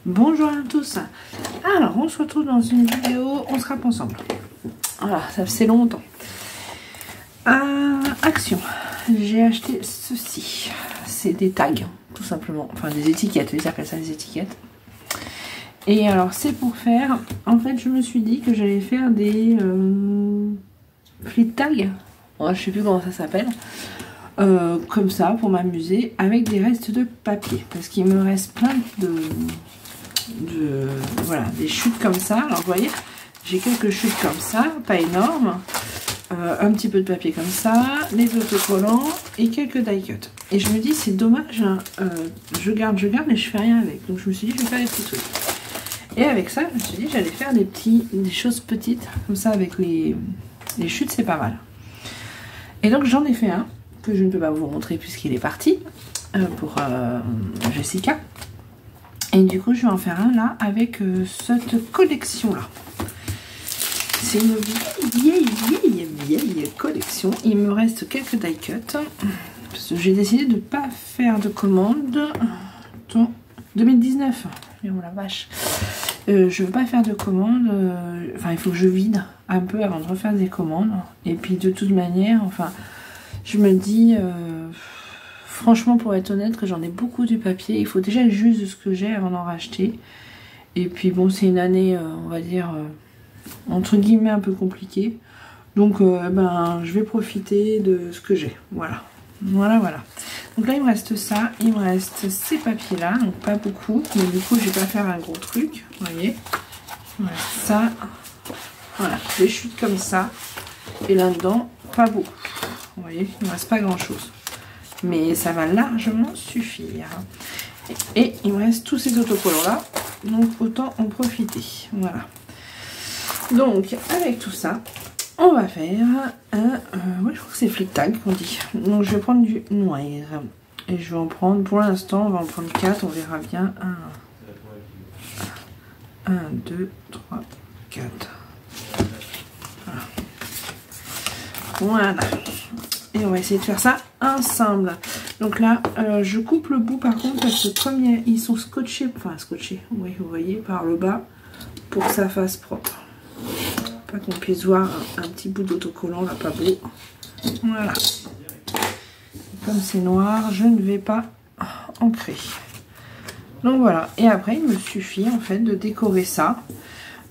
Bonjour à tous. Alors on se retrouve dans une vidéo, on se rappe ensemble. Voilà, ça fait longtemps. Action. J'ai acheté ceci. C'est des tags, tout simplement. Enfin des étiquettes, ils appellent ça des étiquettes. Et alors c'est pour faire, en fait je me suis dit que j'allais faire des flip tags. Ouais, je sais plus comment ça s'appelle. Comme ça pour m'amuser avec des restes de papier. Parce qu'il me reste plein voilà, des chutes comme ça. Alors vous voyez, j'ai quelques chutes comme ça, pas énormes. Un petit peu de papier comme ça, les autocollants et quelques die cuts. Et je me dis c'est dommage, hein, je garde et je fais rien avec. Donc je me suis dit je vais faire des petits trucs. Et avec ça je me suis dit j'allais faire des choses petites comme ça avec les chutes, c'est pas mal. Et donc j'en ai fait un que je ne peux pas vous montrer puisqu'il est parti pour Jessica. Et du coup je vais en faire un là avec cette collection là. C'est une vieille collection. Il me reste quelques die cuts. Parce que j'ai décidé de ne pas faire de commande. 2019. Oh la vache. Je veux pas faire de commande. Enfin, il faut que je vide un peu avant de refaire des commandes. Et puis de toute manière, enfin, je me dis, franchement, pour être honnête, que j'en ai beaucoup du papier. Il faut déjà juste ce que j'ai avant d'en racheter. Et puis bon, c'est une année, on va dire, entre guillemets un peu compliquée. Donc, je vais profiter de ce que j'ai. Voilà. Voilà. Donc là, il me reste ça. Il me reste ces papiers-là. Donc, pas beaucoup. Mais du coup, je vais pas faire un gros truc. Vous voyez. Voilà, ça. Voilà. Des chutes comme ça. Et là-dedans, pas beaucoup. Vous voyez, il ne me reste pas grand-chose. Mais ça va largement suffire. Et il me reste tous ces autocollants-là. Donc, autant en profiter. Voilà. Donc, avec tout ça, on va faire un... ouais, je crois que c'est flip tag qu'on dit. Donc, je vais prendre du noir. Et je vais en prendre, pour l'instant, on va en prendre 4. On verra bien. 1, 2, 3, 4. Voilà. Et on va essayer de faire ça ensemble. Donc là, je coupe le bout par contre, parce que comme ils sont scotchés, oui, vous voyez, par le bas, pour que ça fasse propre. Pas qu'on puisse voir un petit bout d'autocollant là, pas beau. Voilà. Comme c'est noir, je ne vais pas ancrer. Donc voilà. Et après, il me suffit en fait de décorer ça,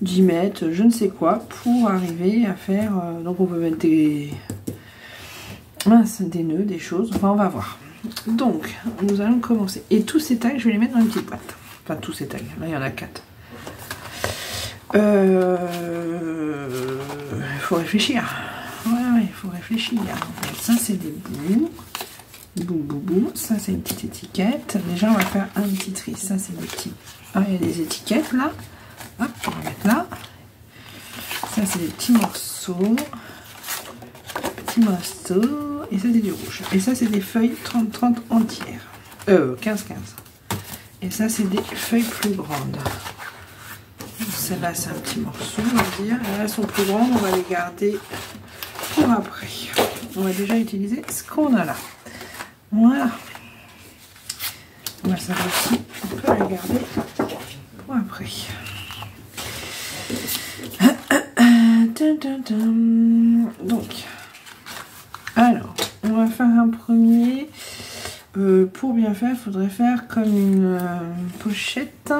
d'y mettre je ne sais quoi pour arriver à faire. Donc on peut mettre des nœuds, des choses. Enfin, on va voir. Donc, nous allons commencer. Et tous ces tags, je vais les mettre dans une petite boîte. Enfin, tous ces tags. Là, il y en a 4. Il faut réfléchir. Ouais, il faut réfléchir. Ça, c'est des bouts. Bou. Ça, c'est une petite étiquette. Déjà, on va faire un petit tri. Ça, c'est des petits. Ah, il y a des étiquettes là. Hop, on va mettre là. Ça, c'est des petits morceaux. Et ça, c'est du rouge. Et ça, c'est des feuilles 30-30 entières. 15-15. Et ça, c'est des feuilles plus grandes. Celle-là, c'est un petit morceau, on va dire. Et là, elles sont plus grandes, on va les garder pour après. On va déjà utiliser ce qu'on a là. Voilà. On va savoir aussi, on peut la garder pour après. Donc, alors, on va faire un premier. Pour bien faire, il faudrait faire comme une pochette.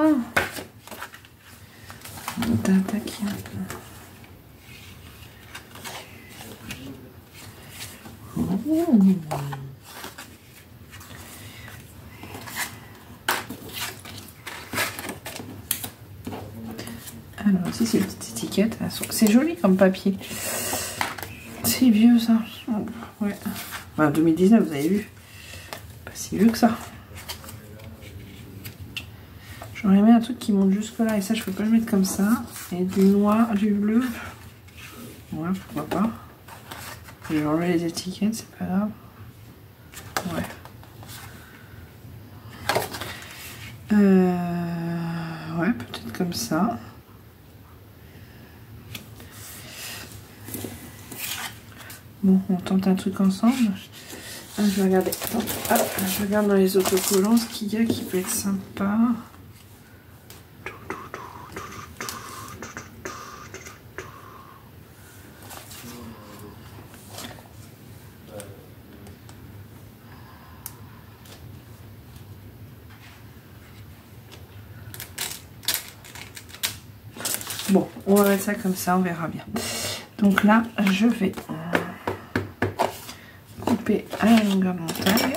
Alors ici c'est une petite étiquette. C'est joli comme papier. C'est vieux ça. Ouais. Enfin, 2019 vous avez vu. Pas si vieux que ça. J'aurais aimé un truc qui monte jusque là et ça je peux pas le mettre comme ça. Et du noir, du bleu. Ouais, pourquoi pas. Je vais enlever les étiquettes, c'est pas grave. Ouais, peut-être comme ça. Bon, on tente un truc ensemble. Ah, je vais regarder. Attends, hop, je regarde dans les autocollants ce qu'il y a qui peut être sympa. Bon, on va mettre ça comme ça, on verra bien. Donc là, je vais couper à la longueur de mon taille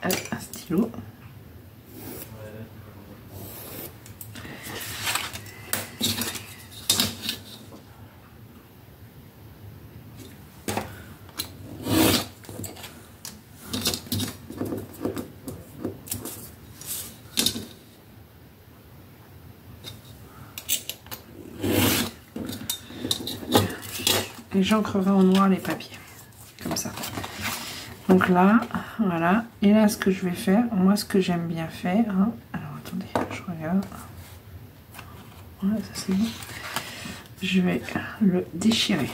avec un stylo. Et j'ancrerai en noir les papiers, comme ça. Donc là, voilà. Et là, ce que je vais faire, moi, ce que j'aime bien faire, hein, alors attendez, je regarde. Voilà, ça c'est bon. Je vais le déchirer.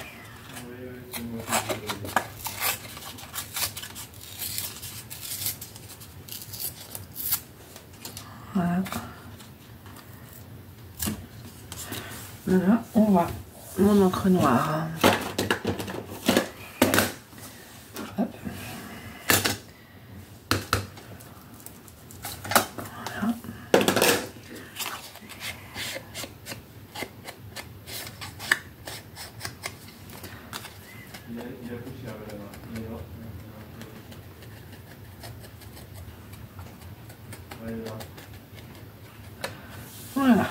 Voilà. Voilà, on va mon encre noire. Hop. Voilà. Voilà.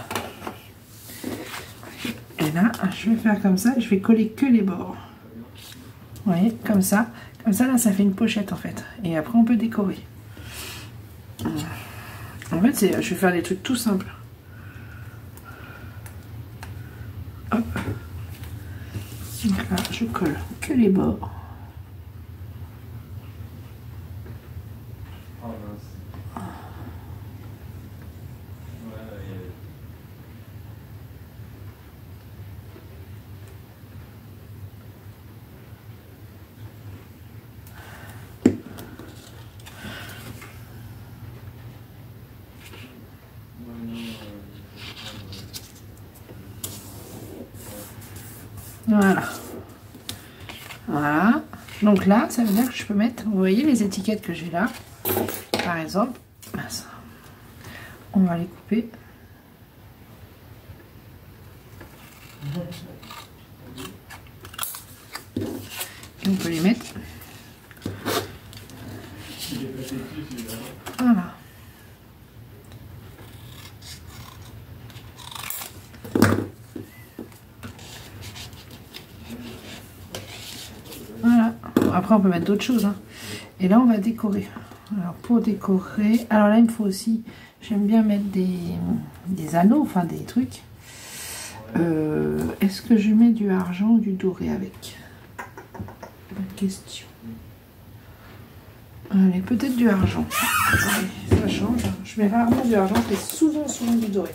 Et là, je vais faire comme ça, je vais coller que les bords. Vous voyez, comme ça. Comme ça, là, ça fait une pochette en fait. Et après, on peut décorer. En fait, je vais faire des trucs tout simples. Hop. Donc là, je colle que les bords. Voilà. Voilà. Donc là, ça veut dire que je peux mettre, vous voyez les étiquettes que j'ai là, par exemple, on va les couper. Et on peut les mettre. Voilà. Voilà. Après, on peut mettre d'autres choses. Hein. Et là, on va décorer. Alors, pour décorer... Alors là, il me faut aussi... J'aime bien mettre des anneaux, enfin des trucs. Est-ce que je mets du argent ou du doré avec? Bonne question. Allez, peut-être du argent. Allez, ça change. Je mets rarement du argent, je mets souvent du doré.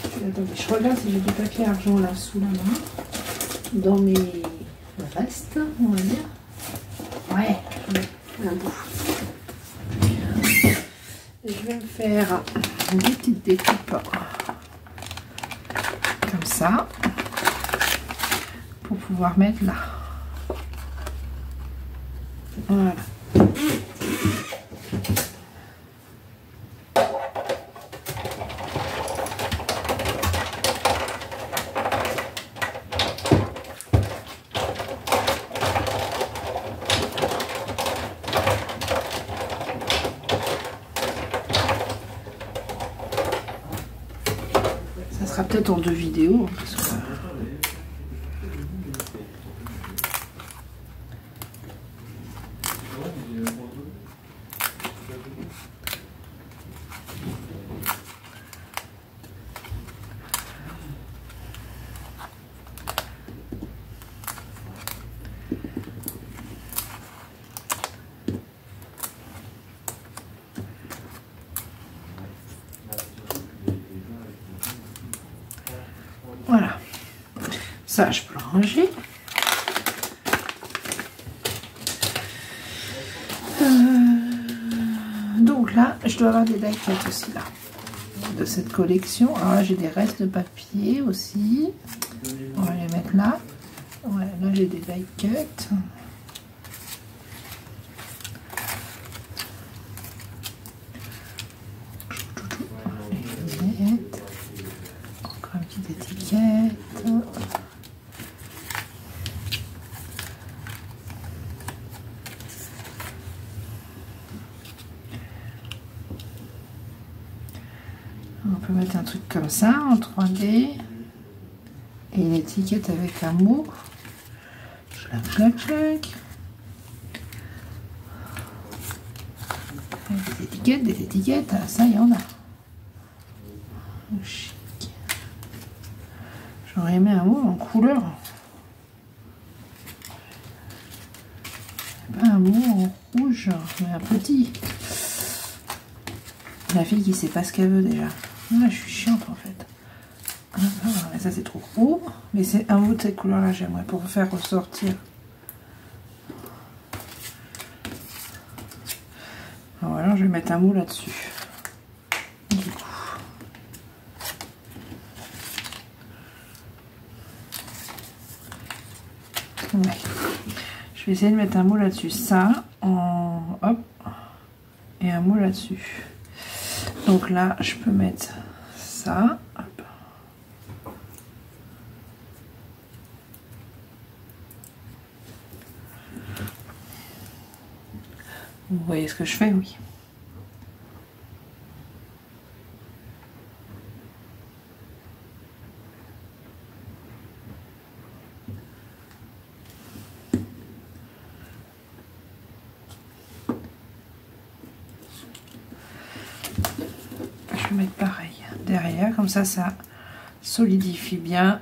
Attendez, je regarde si j'ai du papier argent là sous la main. Dans mes restes, on va dire. Ouais, un bout. Je vais me faire des petites découpes comme ça pour pouvoir mettre là. Voilà. Ça sera peut-être en 2 vidéos. Parce que... Voilà, ça je peux le ranger. Donc là, je dois avoir des die-cuts aussi là, de cette collection. Alors là, j'ai des restes de papier aussi. On va les mettre là. Ouais, là j'ai des die-cuts. Encore une petite étiquette. On peut mettre un truc comme ça en 3D. Et une étiquette avec un mot. Clac, clac, clac. Des étiquettes, ça il y en a. Chic. J'aurais aimé un mot en couleur. Pas un mot en rouge, mais un petit. La fille qui sait pas ce qu'elle veut déjà. Ah, je suis chiante en fait. Ah, ça c'est trop gros. Mais c'est un mot de cette couleur là, j'aimerais pour faire ressortir. Alors, alors je vais mettre un mot là-dessus. Du coup. Ouais. Je vais essayer de mettre un mot là-dessus. Ça, en hop. Et un mot là-dessus. Donc là, je peux mettre ça. Hop. Vous voyez ce que je fais? Oui. Je vais mettre pareil derrière, comme ça solidifie bien.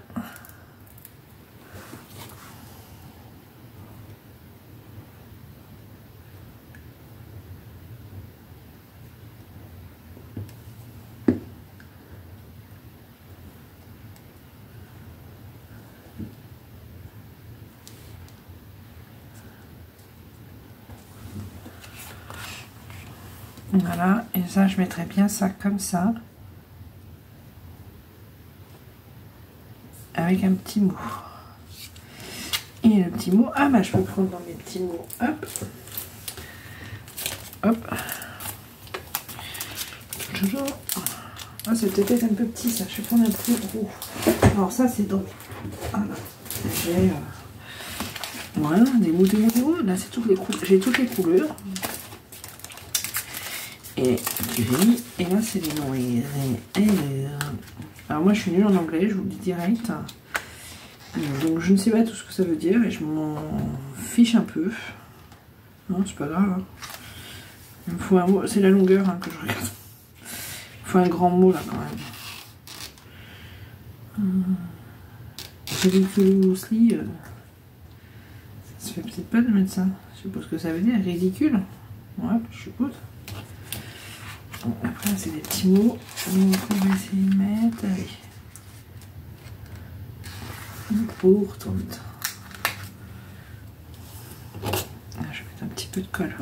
Voilà, et ça je mettrai bien ça comme ça, avec un petit mot. Et le petit mot, ah bah je peux prendre dans mes petits mots, hop, hop. Ah c'est peut-être un peu petit ça, je vais prendre un plus gros. Alors ça c'est dans mes... Voilà, j'ai voilà, des mots, là c'est toutes les couleurs, j'ai toutes les couleurs. Et gris, et là c'est les noms. Alors moi je suis nulle en anglais, je vous le dis direct. Donc je ne sais pas tout ce que ça veut dire et je m'en fiche un peu. Non, c'est pas grave. Hein. Il me faut un mot, c'est la longueur hein, que je regarde. Il faut un grand mot là quand même. Ridiculously, ça se fait peut-être pas de mettre ça. Je sais pas ce que ça veut dire, ridicule. Ouais, je suppose. Bon, après, c'est des petits mots. Donc, on va essayer de mettre. Allez. Pourtant. Ah, je vais mettre un petit peu de colle.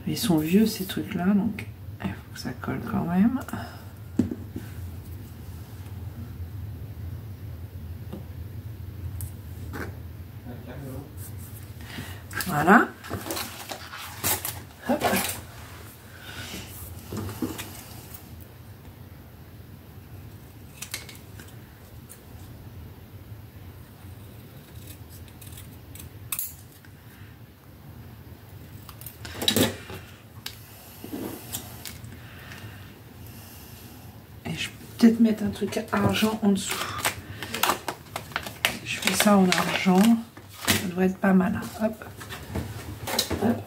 Ils sont vieux ces trucs-là, donc il faut que ça colle quand même. Voilà. Hop. Peut-être mettre un truc argent en dessous. Je fais ça en argent, ça devrait être pas mal. Hop. Hop.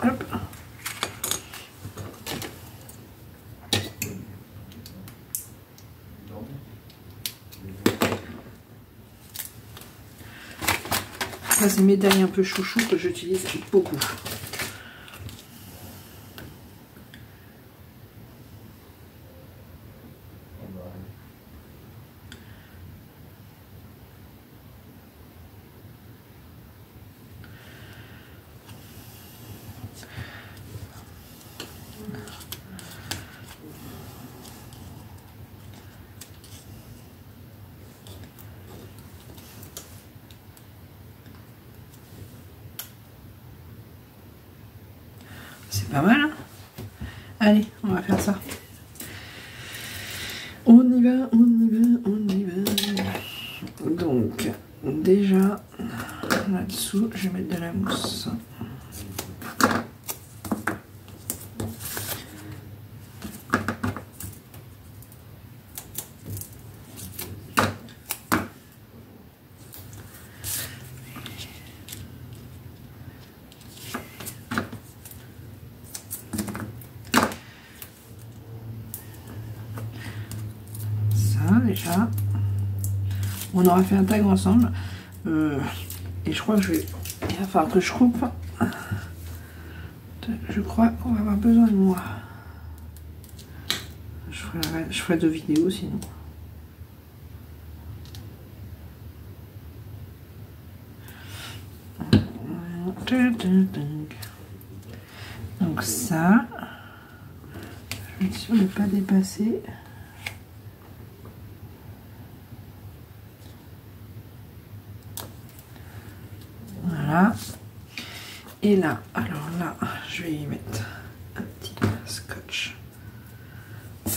Hop. Ça, c'est mes médailles un peu chouchou que j'utilise beaucoup. C'est pas mal, hein? Allez, on va faire ça. On y va, on y va, on y va. Donc, déjà, là-dessous, je vais mettre de la mousse. Déjà, on aura fait un tag ensemble et je crois que il va falloir que je coupe. Je crois qu'on va avoir besoin de moi. Je ferai 2 vidéos sinon. Donc ça, je vais être sûre de ne pas dépasser. Voilà. Et là, alors là, je vais y mettre un petit scotch. Et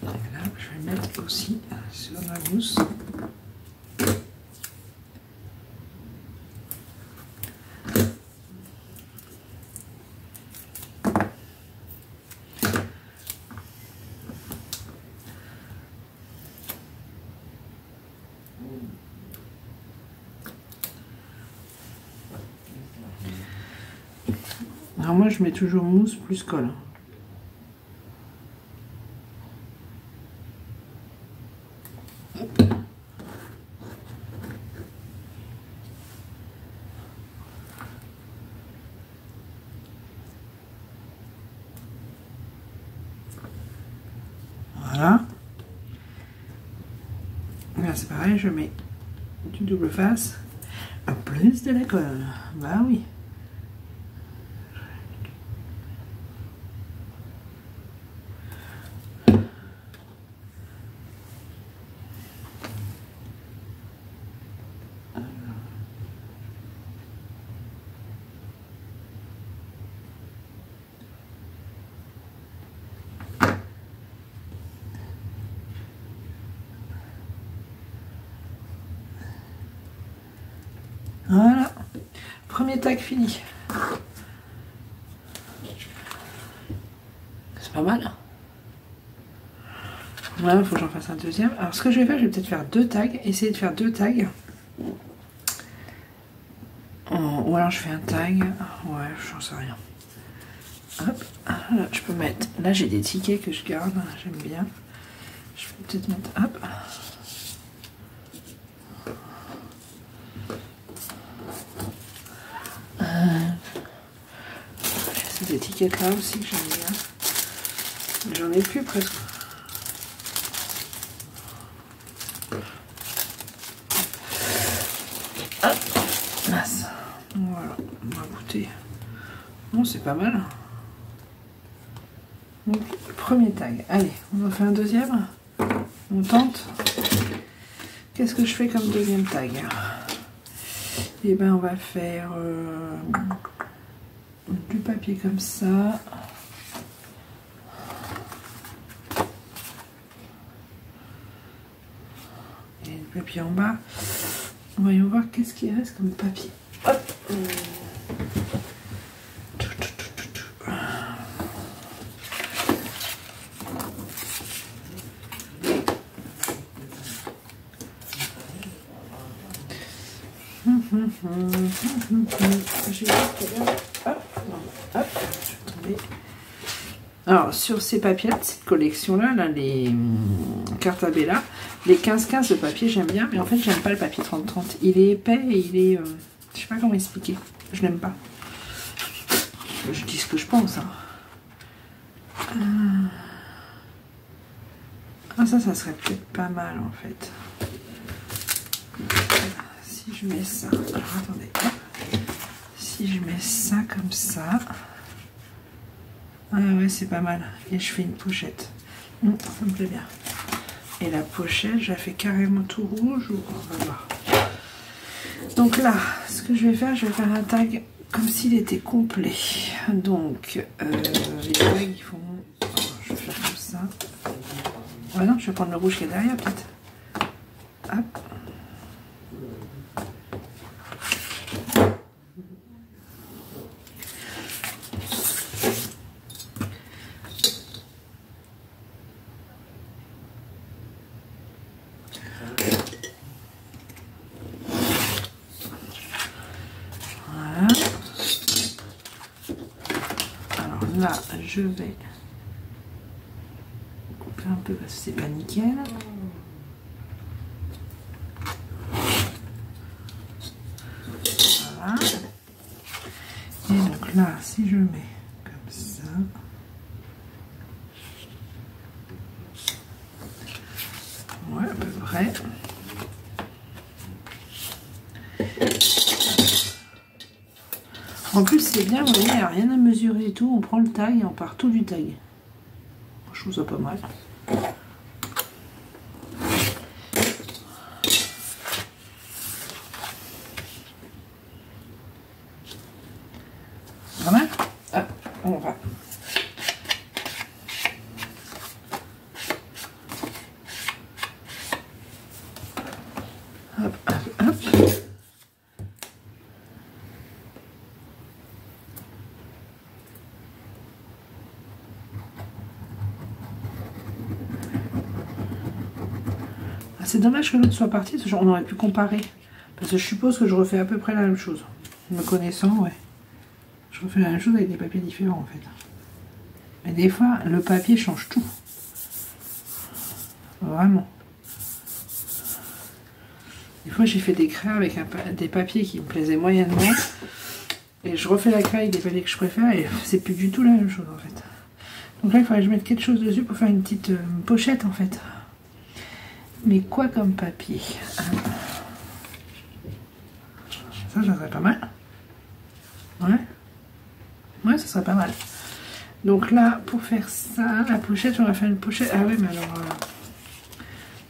là, je vais mettre aussi sur la mousse. Alors moi je mets toujours mousse plus colle. Voilà. Là c'est pareil, je mets du double face. En plus de la colle. Bah oui. Voilà, premier tag fini. C'est pas mal. Voilà, il faut que j'en fasse un deuxième. Alors ce que je vais faire, je vais peut-être faire 2 tags, essayer de faire 2 tags. Ou alors je fais un tag. Ouais, j'en sais rien. Hop, là, je peux mettre. Là j'ai des tickets que je garde, j'aime bien. Je peux peut-être mettre. Hop. Ces étiquettes là aussi que j'aime bien. J'en ai plus presque. Hop. Mince. Voilà, on va goûter. Bon, c'est pas mal. Donc, premier tag. Allez, on en fait un deuxième. On tente. Qu'est-ce que je fais comme deuxième tag? Et ben, on va faire du papier comme ça. Et du papier en bas. Voyons voir qu'est-ce qui reste comme papier. Hop. Alors sur ces papiers là, cette collection là, les Cartabella, les 15-15 de papier j'aime bien, mais en fait j'aime pas le papier 30-30, il est épais et il est je sais pas comment expliquer, je l'aime pas. Je dis ce que je pense, hein. Ah ça serait peut-être pas mal en fait. Si je mets ça, alors attendez, si je mets ça comme ça, ah ouais c'est pas mal, et je fais une pochette. Ça me plaît bien. Et la pochette, je la fais carrément tout rouge ou on va voir. Donc là, ce que je vais faire un tag comme s'il était complet. Donc, les tags, ils font... Je vais faire comme ça. Ouais, non, je vais prendre le rouge qui est derrière, peut-être. Hop. Voilà. Alors là, je vais couper un peu parce que c'est pas nickel. Voilà. Et donc là, si je mets comme ça, ouais, à peu près. En plus, c'est bien, vous voyez, il n'y a rien à mesurer et tout. On prend le tag et on part tout du tag. Je trouve ça pas mal. Pas mal. Hop, on va. Hop, hop, hop. C'est dommage que l'autre soit parti, parce qu'on aurait pu comparer. Parce que je suppose que je refais à peu près la même chose. Me connaissant, ouais. Je refais la même chose avec des papiers différents, en fait. Mais des fois, le papier change tout. Vraiment. Des fois, j'ai fait des crayons avec des papiers qui me plaisaient moyennement. Et je refais la craie avec des papiers que je préfère et c'est plus du tout la même chose, en fait. Donc là, il faudrait que je mette quelque chose dessus pour faire une petite pochette, en fait. Mais quoi comme papier? Ça serait pas mal. Ouais. Ouais, ça serait pas mal. Donc là, pour faire ça, la pochette, on va faire une pochette. Ah ouais, mais alors...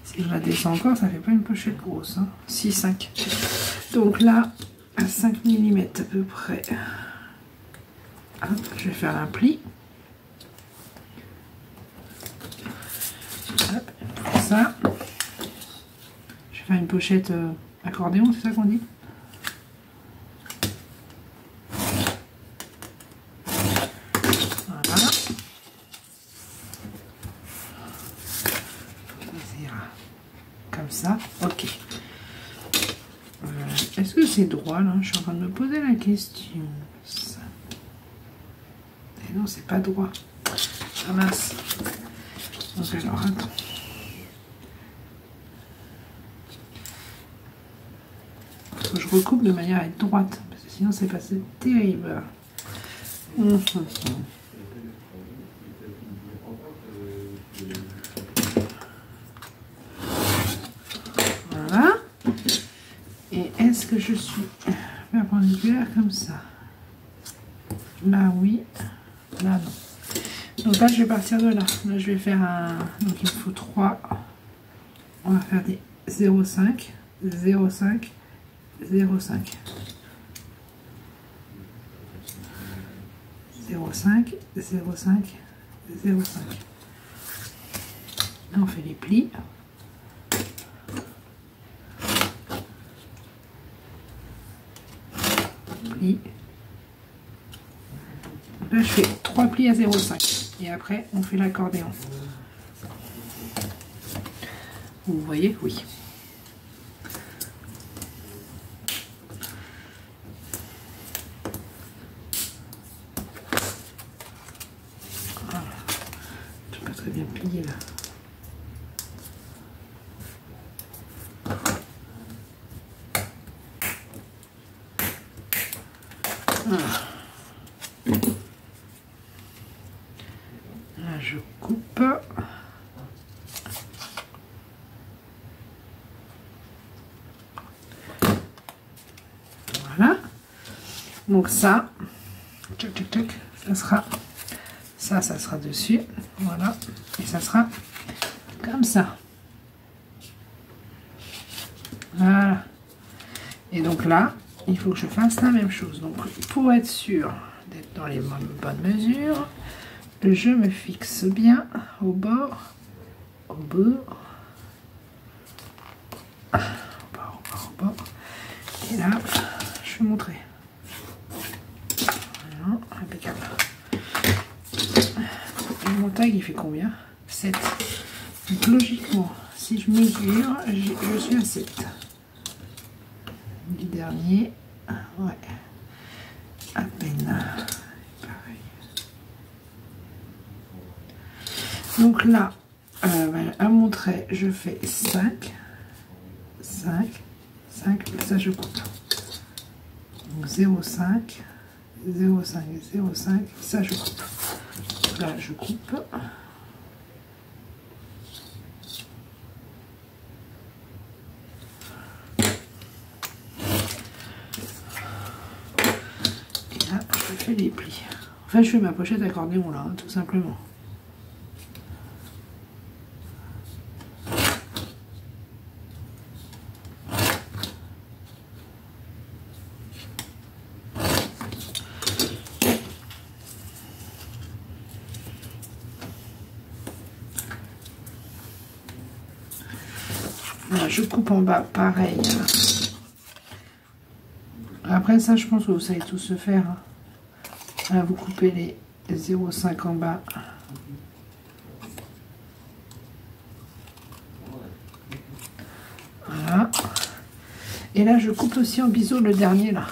si je la descends encore, ça fait pas une pochette grosse. Hein. 6-5. Donc là, à 5 mm à peu près. Hop, je vais faire un pli. Hop, pour ça. Je vais faire une pochette accordéon, c'est ça qu'on dit? Voilà. Comme ça, ok. Est-ce que c'est droit là? Je suis en train de me poser la question. Ça. Et non, c'est pas droit. Ah mince. Donc alors, attends. Faut que je recoupe de manière à être droite, parce que sinon c'est pas terrible. Voilà. Et est-ce que je suis perpendiculaire comme ça? Là oui, là non. Donc là je vais partir de là. Là je vais faire un... Donc il me faut 3. On va faire des 0,5, 0,5, 0,5. 0,5, 0,5, 0,5. Là on fait les plis. Plis. Là je fais 3 plis à 0,5 et après on fait l'accordéon. Vous voyez, oui. Voilà. Je peux pas très bien plier là. Voilà. Là je coupe. Voilà. Donc ça, tchac, tchac, tchac, ça sera dessus. Voilà, et ça sera comme ça. Voilà. Et donc là, il faut que je fasse la même chose. Donc pour être sûr d'être dans les bonnes mesures, je me fixe bien au bord, au bord, au bord. Et là, je vais montrer. Voilà, impeccable. Et mon tag, il fait combien? 7. Donc logiquement, si je mesure, je suis à 7. Du dernier, ouais, à peine. Pareil. Donc là, à mon trait, je fais 5, 5, 5, ça je coupe. Donc 0,5, 0,5, 0,5, ça je coupe. Là, je coupe. Et là, je fais les plis. Enfin, je fais ma pochette accordéon là, hein, tout simplement. Voilà, je coupe en bas, pareil. Après ça, je pense que vous savez tout se faire. Là, vous coupez les 0,5 en bas. Voilà. Et là, je coupe aussi en biseau le dernier, là.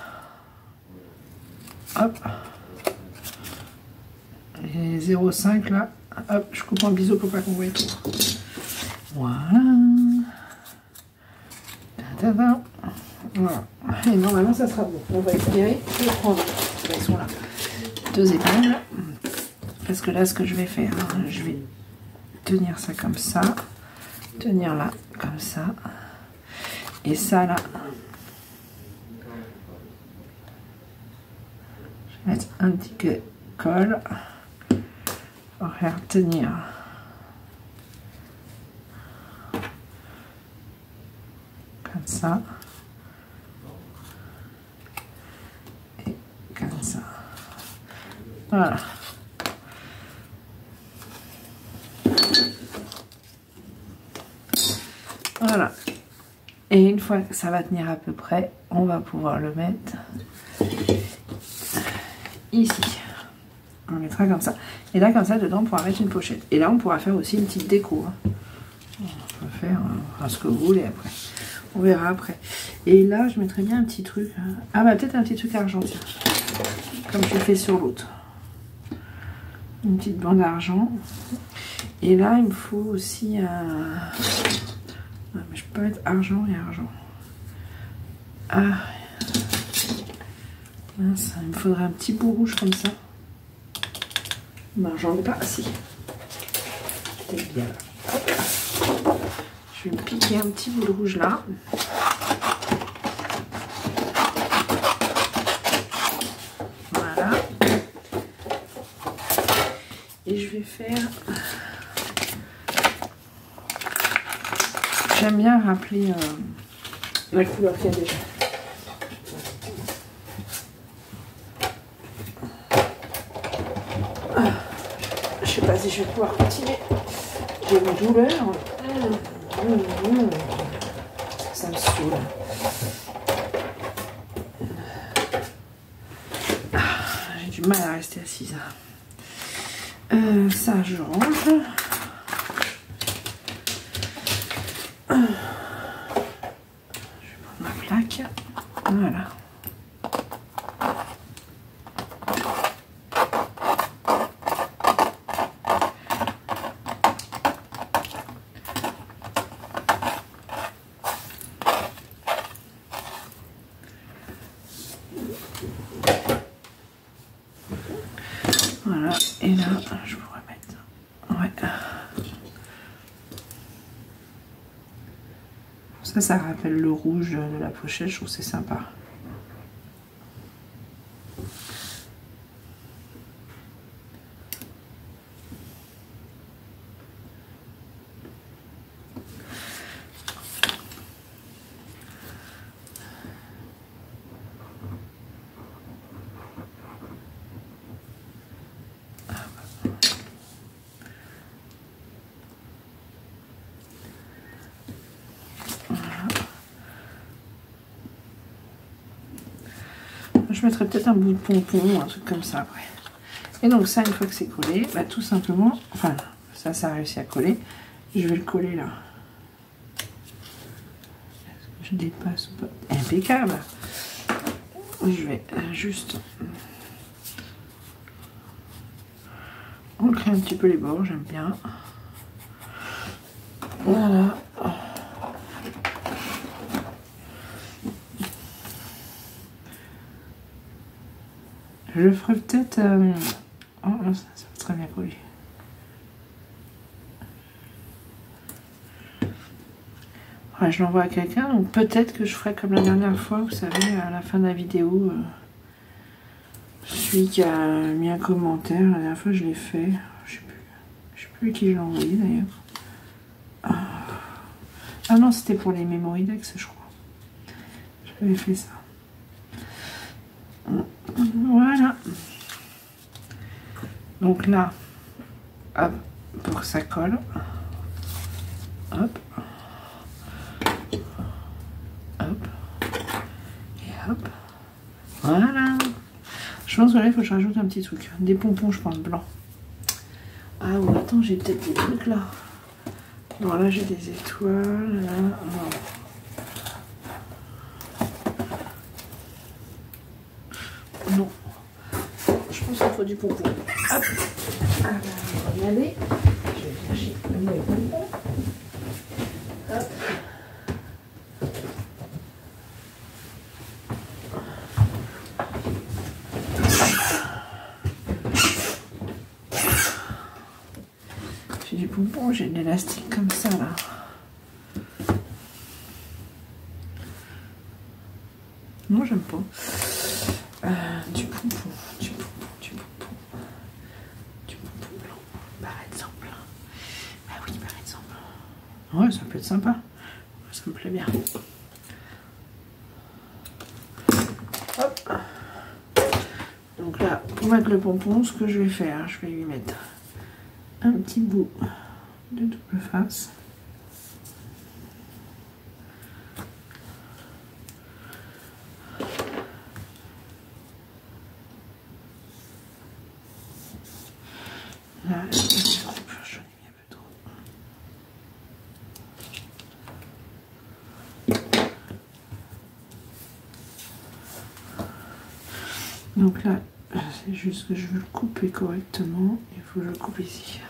Hop. Les 0,5, là. Hop, je coupe en biseau pour pas qu'on voie tout. Voilà. Voilà. Et normalement, ça sera bon. On va espérer. Je vais prendre, ils sont là, 2 épingles. Parce que là, ce que je vais faire, je vais tenir ça comme ça. Tenir là, comme ça. Et ça, là. Je vais mettre un petit colle. Pour faire tenir. Comme ça. Et comme ça. Voilà. Voilà. Et une fois que ça va tenir à peu près, on va pouvoir le mettre ici. On mettra comme ça. Et là, comme ça, dedans, on pourra mettre une pochette. Et là, on pourra faire aussi une petite déco. Hein. On peut faire ce que vous voulez après. On verra après. Et là, je mettrais bien un petit truc. Ah, bah peut-être un petit truc argentin. Comme je fais sur l'autre. Une petite bande d'argent. Et là, il me faut aussi un... Ah, mais je peux mettre argent et argent. Ah. Mince, il me faudrait un petit bout rouge comme ça. Non, j'en ai pas. Ah, si. Peut-être bien là. Hop. Je vais me piquer un petit bout de rouge là. Voilà. Et je vais faire... J'aime bien rappeler la couleur qu'il y a déjà. Je sais pas si je vais pouvoir continuer. J'ai une douleur. Ça me saoule. J'ai du mal à rester assise. Ça, je range. Je vais prendre ma plaque. Voilà. Voilà, et là, je pourrais mettre... Ouais. Ça rappelle le rouge de la pochette, je trouve que c'est sympa. je mettrai peut-être un bout de pompon ou un truc comme ça après. Et donc ça, une fois que c'est collé, bah, tout simplement, enfin ça a réussi à coller. Je vais le coller là. Est-ce que je dépasse ou pas? Impeccable. Je vais juste ancrer un petit peu les bords, j'aime bien. Voilà. Je le ferai peut-être... Oh non, ça va très bien coller. Ouais, je l'envoie à quelqu'un, donc peut-être que je ferai comme la dernière fois, vous savez, à la fin de la vidéo, celui qui a mis un commentaire, la dernière fois je l'ai fait, je sais plus à qui je l'ai envoyé d'ailleurs. Ah non, c'était pour les Mémoridex, je crois. J'avais fait ça. Voilà. Donc là, hop, pour que ça colle. Hop. Hop. Et hop. Voilà. Je pense que là, il faut que je rajoute un petit truc. Des pompons, je pense, blancs. Ah ouais, attends, j'ai peut-être des trucs là. Bon, là, j'ai des étoiles. Là, non. Non. Je pense qu'il faut du pompon. Hop. Alors, on va y aller. Je vais chercher le mauvais pompon. Hop. J'ai du pompon, j'ai de l'élastique comme ça là. Non, j'aime pas. Du pompon, du pompon, du pompon. Du pompon blanc, par exemple. Ah oui, par exemple. Ouais, ça peut être sympa. Ça me plaît bien. Hop. Donc là, pour mettre le pompon, ce que je vais faire, je vais lui mettre un petit bout de double face. Là, j'en ai mis un peu trop. Donc là, c'est juste que je veux le couper correctement. Il faut que je le coupe ici.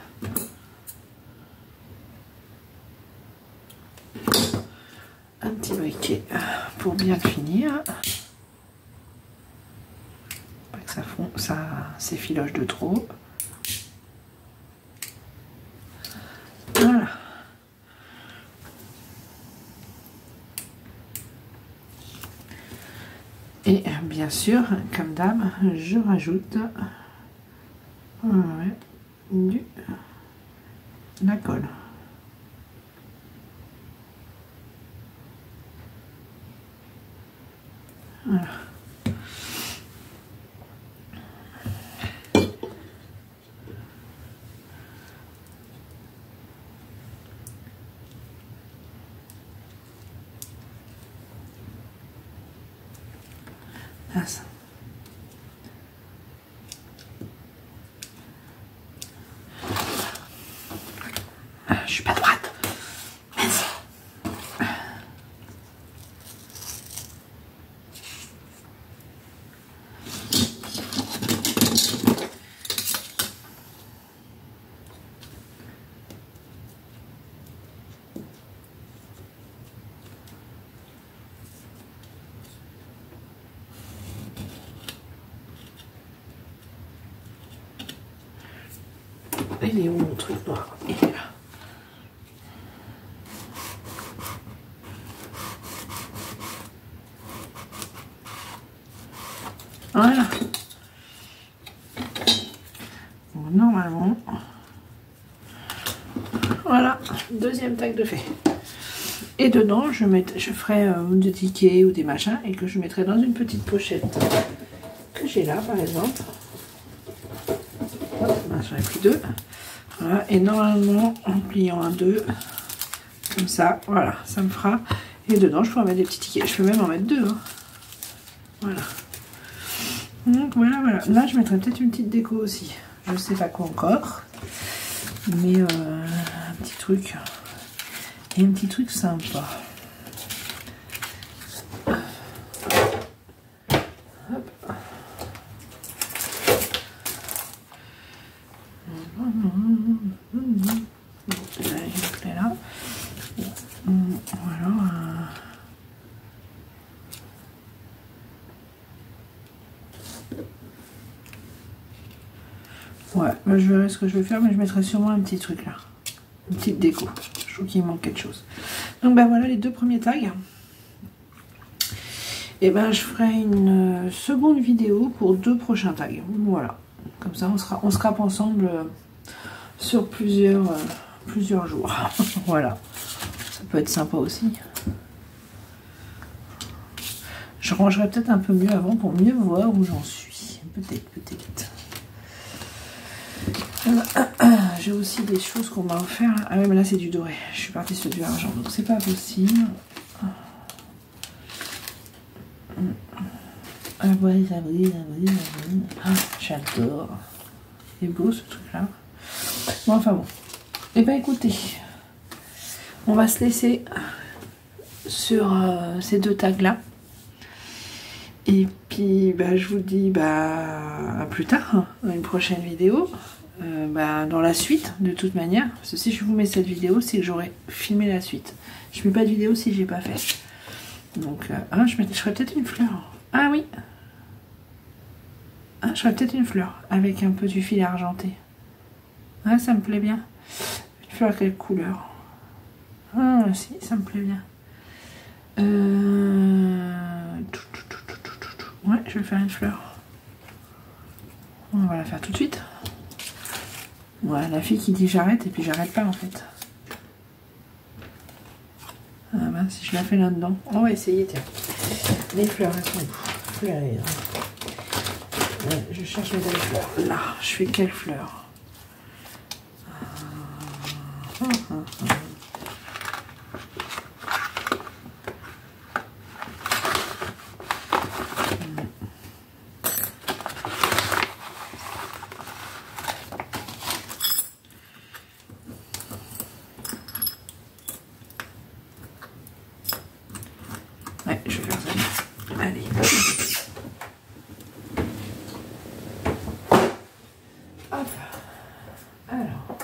Un petit briquet pour bien le finir. Pas que ça fond, ça s'effiloche de trop. Voilà. Et bien sûr, comme d'hab, je rajoute de la colle. Voilà. Ah, ça. Je suis pas droite. Merci. Il est où mon truc noir? Il est là. Voilà. Bon, normalement. Voilà, deuxième tac de fait. Et dedans, je ferai des tickets ou des machins et que je mettrai dans une petite pochette que j'ai là, par exemple. J'en ai pris deux. Voilà. Et normalement, en pliant un 2, comme ça, voilà, ça me fera. Et dedans, je pourrais mettre des petits tickets. Je peux même en mettre deux. Hein. Voilà. Donc voilà, voilà. Là, je mettrai peut-être une petite déco aussi. Je sais pas quoi encore. Mais un petit truc. Et un petit truc sympa. Hop. Là. Voilà. Ouais, bah, je verrai ce que je vais faire, mais je mettrai sûrement un petit truc là. Une petite déco. Je trouve qu'il manque quelque chose. Donc ben voilà les deux premiers tags. Et ben je ferai une seconde vidéo pour 2 prochains tags. Voilà. Comme ça on se rappe ensemble sur plusieurs jours. Voilà. Ça peut être sympa aussi. Je rangerai peut-être un peu mieux avant pour mieux voir où j'en suis. Peut-être, peut-être. J'ai aussi des choses qu'on m'a offert. Ah ouais, mais là c'est du doré. Je suis partie sur du argent, donc c'est pas possible. Ah ouais, ça brille, ça brille, ça brille. Ah, j'adore. C'est beau ce truc-là. Bon, enfin bon. Et ben écoutez, on va se laisser sur ces 2 tags-là. Et puis, bah, je vous dis à plus tard, dans une prochaine vidéo. Dans la suite, de toute manière. Parce que si je vous mets cette vidéo, c'est que j'aurais filmé la suite. Je mets pas de vidéo si j'ai pas fait. Donc, je ferais peut-être une fleur. Ah oui. Ah, je ferais peut-être une fleur avec un peu du fil argenté. Ah, ça me plaît bien. Une fleur à quelle couleur? Ah, si, ça me plaît bien. Ouais, je vais faire une fleur. On va la faire tout de suite. Ouais, la fille qui dit j'arrête et puis j'arrête pas en fait. Ah ben si je la fais là-dedans. On va essayer, tiens. Les fleurs, elles sont où? Fleurs. Ouais, je cherche mes belles fleurs. Là, je fais quelle fleur? Ouais, je vais faire ça. Allez. Hop. Alors.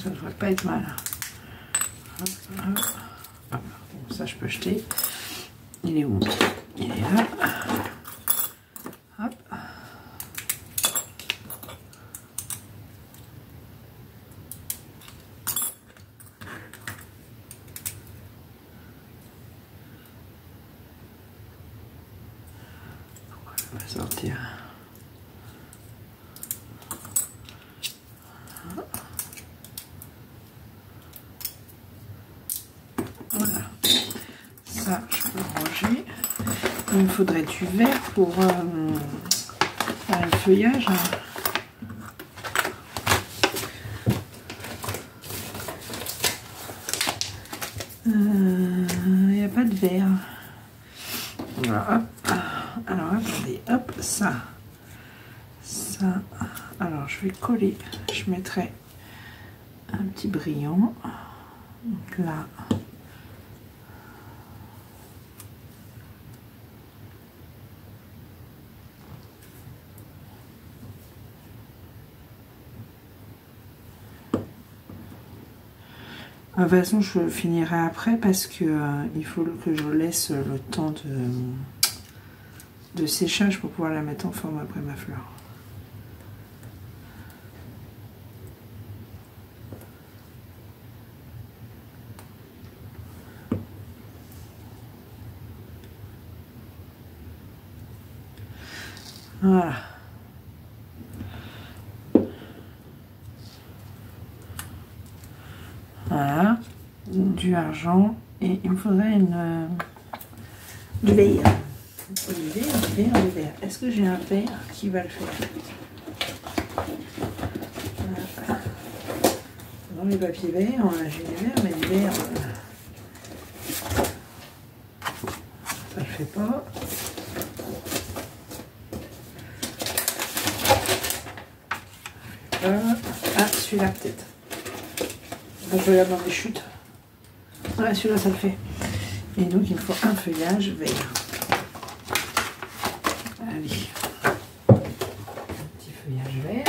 Ça devrait pas être mal. Hop, hop, hop. Bon, ça je peux jeter. Il est où? Il est là. Hop. On va sortir. Voilà. Ça, je peux ranger. Il me faudrait du verre pour faire le feuillage. Il n'y a pas de verre. Voilà, hop. Alors, attendez, hop, ça. Alors, je vais coller. Je mettrai un petit brillant. Donc là. De toute façon, je finirai après parce que il faut que je laisse le temps de séchage pour pouvoir la mettre en forme après ma fleur. Voilà. Voilà. Du argent. Et il me faudrait du verre. Du verre. Est-ce que j'ai un verre qui va le faire? Voilà. Dans les papiers verts, j'ai des verres, mais des verres, ça ne le fait pas. Ah, celui-là peut-être. Je regarde dans les chutes. Voilà, celui-là ça le fait. Et donc il me faut un feuillage vert. Allez. Un petit feuillage vert.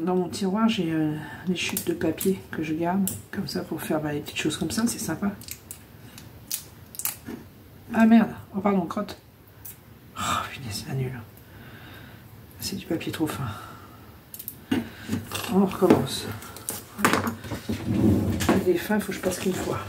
Dans mon tiroir, j'ai des chutes de papier que je garde, comme ça, pour faire des petites choses comme ça, c'est sympa. Ah merde, oh pardon, crotte. Oh putain, c'est nul. C'est du papier trop fin. On recommence. Il est fin, il faut que je passe qu'une fois.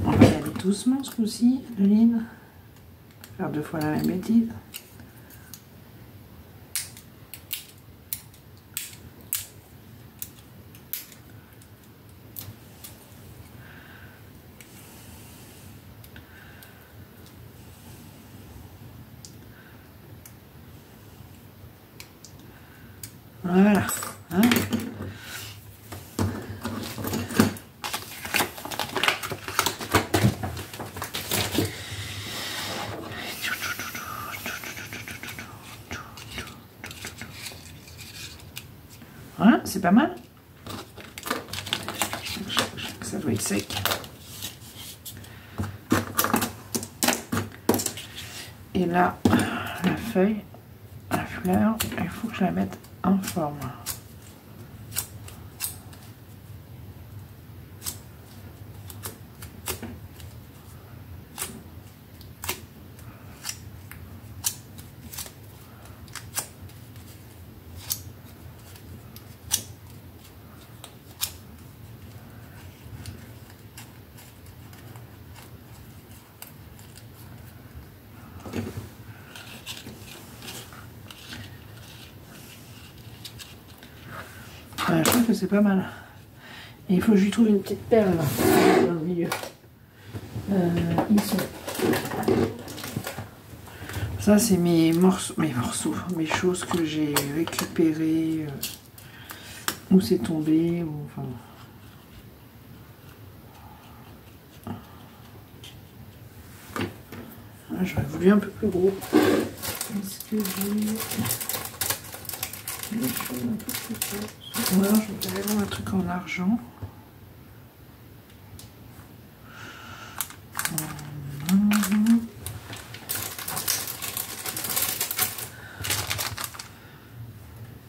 On va y aller doucement ce coup-ci, de ligne. Faire 2 fois la même bêtise. Voilà. Hein, voilà, c'est pas mal. Ça doit être sec. Et là, la feuille, la fleur, il faut que je la mette en forme. Je trouve que c'est pas mal. Et il faut que je lui trouve une petite perle là, dans le milieu. Ici. Ça, c'est mes morceaux, mes choses que j'ai récupérées, où c'est tombé, ou enfin. J'aurais voulu un peu plus gros. Est-ce que j'ai des choses un peu plus grosses? Ou alors je vais vraiment un truc en argent.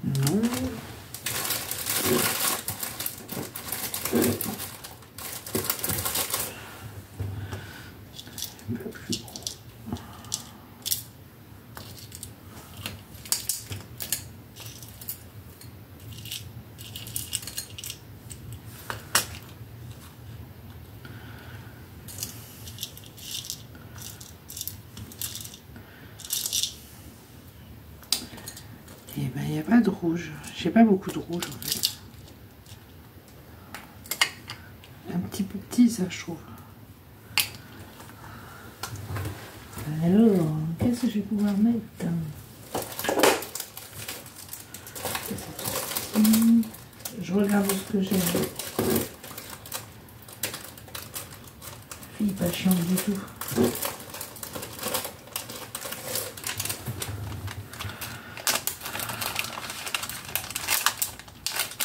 Non. Un peu plus gros. Et ben il n'y a pas de rouge. J'ai pas beaucoup de rouge en fait. Un petit peu petit ça je trouve. Alors, qu'est-ce que je vais pouvoir mettre? Je regarde ce que j'ai. Fille pas chiante du tout.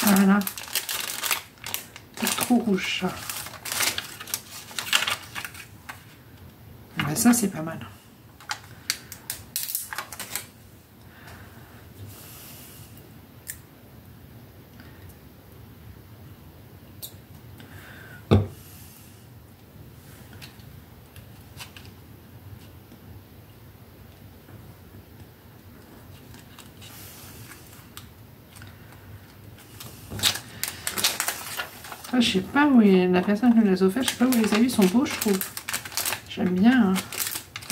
Voilà. C'est trop rouge ça. ça c'est pas mal. Je sais pas où est la personne qui me les a offert, je sais pas où les a eu, ils sont beaux je trouve. J'aime bien. Hein.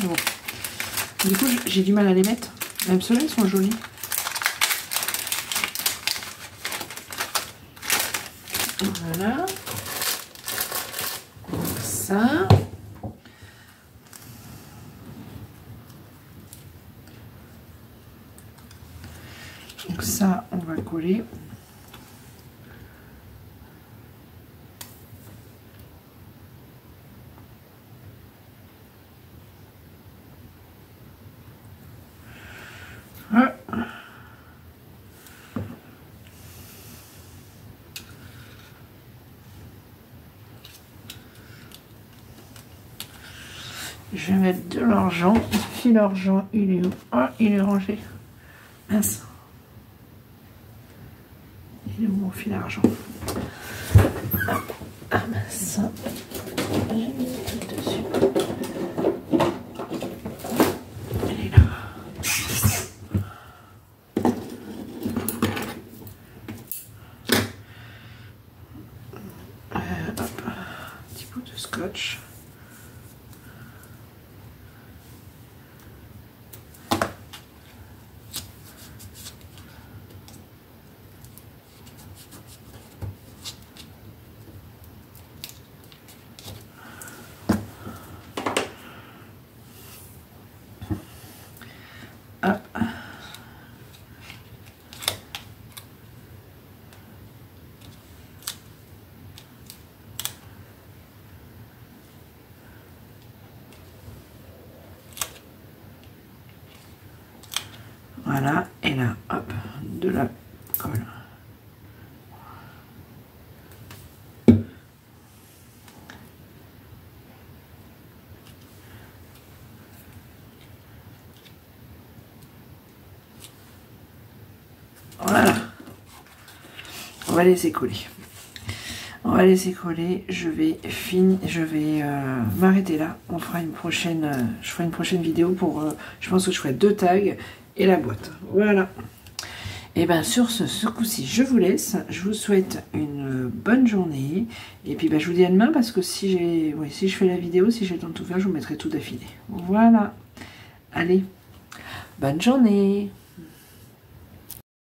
Bon. Du coup j'ai du mal à les mettre. Même ceux-là ils sont jolis. Voilà. Comme ça. Donc ça on va coller. Je vais mettre de l'argent. Si l'argent, il est où? Ah, il est rangé. Mince. Il est où mon fil d'argent? Ah mince. J'ai mis tout dessus. Elle est là. Hop. Un petit bout de scotch. Hop. Voilà, et là, hop, de la colle. Voilà. On va laisser coller. On va laisser coller. Je vais m'arrêter là. On fera une prochaine. Je ferai une prochaine vidéo pour. Je pense que je ferai 2 tags et la boîte. Voilà. Et bien sur ce coup-ci, je vous laisse. Je vous souhaite une bonne journée. Et puis je vous dis à demain parce que si je fais la vidéo, si j'ai le temps de tout faire, je vous mettrai tout d'affilée. Voilà. Allez. Bonne journée.